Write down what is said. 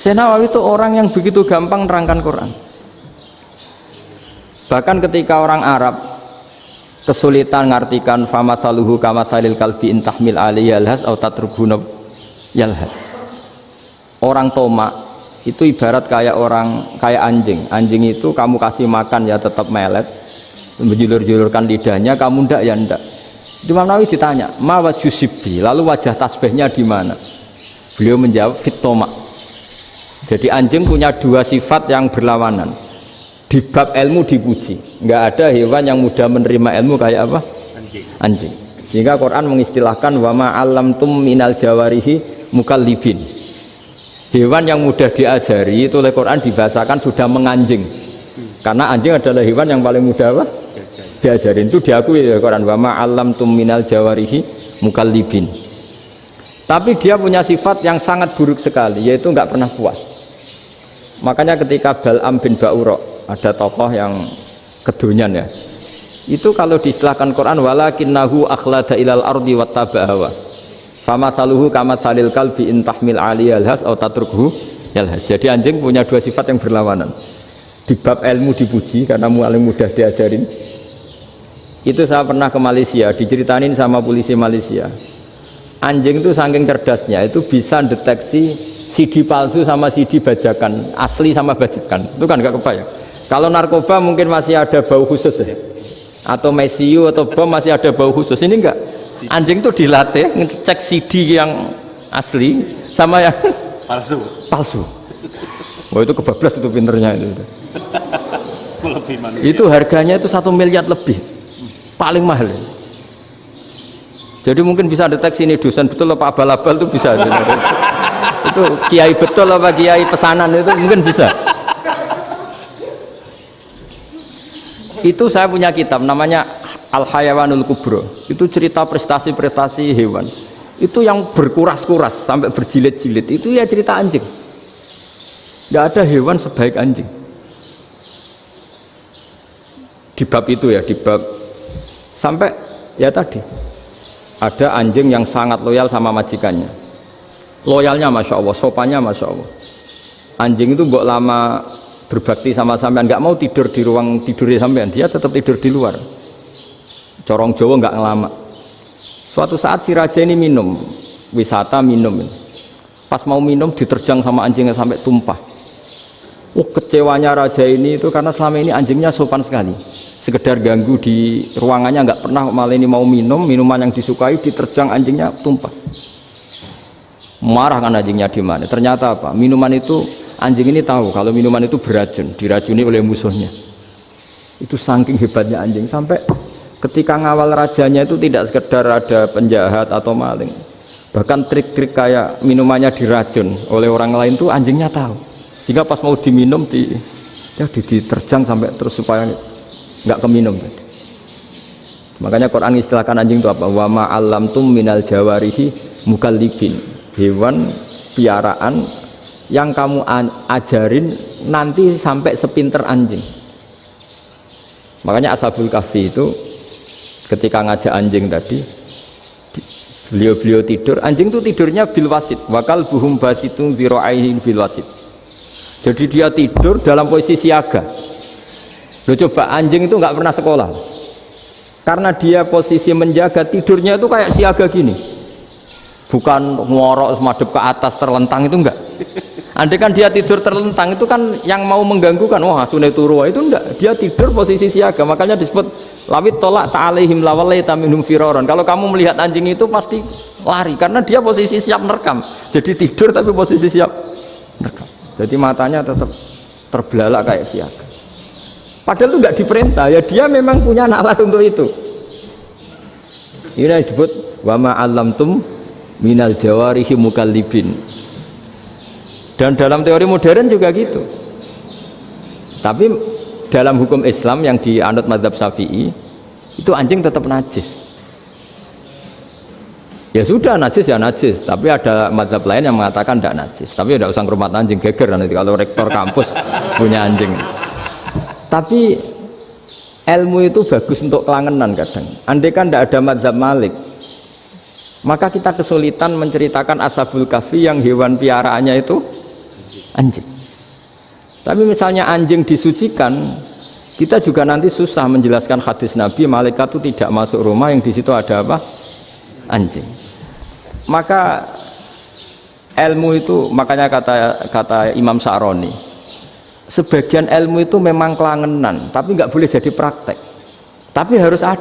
Syekh Nawawi itu orang yang begitu gampang nerangkan Quran. Bahkan ketika orang Arab kesulitan ngartikan famathaluhu kamathalil kalbi intahmil alaihi yalhas atau tatrukhu yalhas. Orang Tomak itu ibarat kayak anjing. Anjing itu kamu kasih makan ya tetap melet, menjulur-julurkan lidahnya, kamu ndak ya ndak. Imam Nawawi ditanya, "Ma wajhu sibbi?" Lalu wajah tasbihnya di mana? Beliau menjawab, "Fit Tomak." Jadi anjing punya dua sifat yang berlawanan. Di bab ilmu dipuji, nggak ada hewan yang mudah menerima ilmu kayak apa? Anjing. Sehingga Quran mengistilahkan wa ma 'allamtum minal jawarihi mukallibin. Hewan yang mudah diajari itu oleh Quran dibahasakan sudah menganjing. Karena anjing adalah hewan yang paling mudah apa? Diajarin. Itu diakui oleh Quran wa ma 'allamtum minal jawarihi mukallibin. Tapi dia punya sifat yang sangat buruk sekali, yaitu nggak pernah puas. Makanya ketika Bal'am bin Ba'ura, ada tokoh yang kedonyan ya, itu kalau diistilahkan Quran walakinnahu akhlada ilal ardi wattaba'a hawa famathaluhu kamathalil kalbi intahmil aliyal has atau tatrukhu yalhas. Jadi anjing punya dua sifat yang berlawanan. Di bab ilmu dipuji karena paling mudah diajarin. Itu saya pernah ke Malaysia, diceritain sama polisi Malaysia. Anjing itu saking cerdasnya itu bisa deteksi CD palsu sama CD bajakan, asli sama bajakan. Itu kan nggak kebayang. Kalau narkoba mungkin masih ada bau khusus ya, atau mesiu atau bom masih ada bau khusus. Ini enggak. Anjing itu dilatih ngecek CD yang asli sama yang palsu. Oh itu kebablas itu pinternya itu. Itu harganya itu 1 miliar lebih, paling mahal. Jadi mungkin bisa deteksi ini dosen betul apa abal-abal itu bisa. Itu kiai betul apa kiai pesanan itu mungkin bisa. Itu saya punya kitab namanya Al-Hayawanul Kubro. Itu cerita prestasi-prestasi hewan. Itu yang berkuras-kuras sampai berjilid-jilid. Itu ya cerita anjing. Nggak ada hewan sebaik anjing. Di bab itu ya, di bab sampai ya tadi ada anjing yang sangat loyal sama majikannya. Loyalnya Masya Allah, sopannya Masya Allah. Anjing itu mbok lama berbakti sama sampean, nggak mau tidur di ruang tidurnya sampean, dia tetap tidur di luar. Corong Jawa nggak ngelama. Suatu saat si raja ini minum, wisata minum. Pas mau minum diterjang sama anjingnya sampai tumpah. Kecewanya raja ini itu karena selama ini anjingnya sopan sekali. Sekedar ganggu di ruangannya nggak pernah, malah ini mau minum, minuman yang disukai diterjang anjingnya tumpah. Marah kan anjingnya di mana? Ternyata apa? Minuman itu anjing ini tahu kalau minuman itu beracun, diracuni oleh musuhnya. Itu saking hebatnya anjing sampai ketika ngawal rajanya itu tidak sekedar ada penjahat atau maling, bahkan trik-trik kayak minumannya diracun oleh orang lain tuh anjingnya tahu. Sehingga pas mau diminum diterjang sampai terus supaya nggak keminum. Makanya Quran istilahkan anjing itu apa? Wa ma 'allamtum minal jawarihi mukallibin. Hewan piaraan yang kamu ajarin nanti sampai sepinter anjing. Makanya Ashabul Kahfi itu ketika ngajak anjing tadi, beliau tidur, anjing itu tidurnya bil wasit, wakal buhum basitun zira'aihi bil wasit. Jadi dia tidur dalam posisi siaga. Loh coba, anjing itu nggak pernah sekolah, karena dia posisi menjaga, tidurnya itu kayak siaga gini. Bukan ngorok semadep ke atas terlentang, itu enggak. Andai kan dia tidur terlentang itu kan yang mau mengganggu kan, wah asune turu, itu enggak. Dia tidur posisi siaga, makanya disebut lawit tolak ta'alaihim lawalaita minhum firaron. Kalau kamu melihat anjing itu pasti lari karena dia posisi siap merekam. Jadi tidur tapi posisi siap merekam. Jadi matanya tetap terbelalak kayak siaga. Padahal itu enggak diperintah, ya dia memang punya nalar untuk itu. Ini disebut wa ma 'allamtum minal jawarihi mukallibin. Dan dalam teori modern juga gitu. Tapi dalam hukum Islam yang dianut mazhab Syafi'i itu anjing tetap najis. Ya sudah, najis ya najis, tapi ada mazhab lain yang mengatakan tidak najis. Tapi tidak usah ngurmat anjing, geger nanti kalau rektor kampus punya anjing. Tapi ilmu itu bagus untuk kelangenan kadang. Andai kan tidak ada mazhab Malik, maka kita kesulitan menceritakan Ashabul Kahfi yang hewan piaraannya itu anjing. Tapi misalnya anjing disucikan, kita juga nanti susah menjelaskan hadis Nabi malaikat itu tidak masuk rumah yang di situ ada apa? Anjing. Maka ilmu itu, makanya kata Imam Sa'roni, sebagian ilmu itu memang kelangenan, tapi nggak boleh jadi praktek. Tapi harus ada.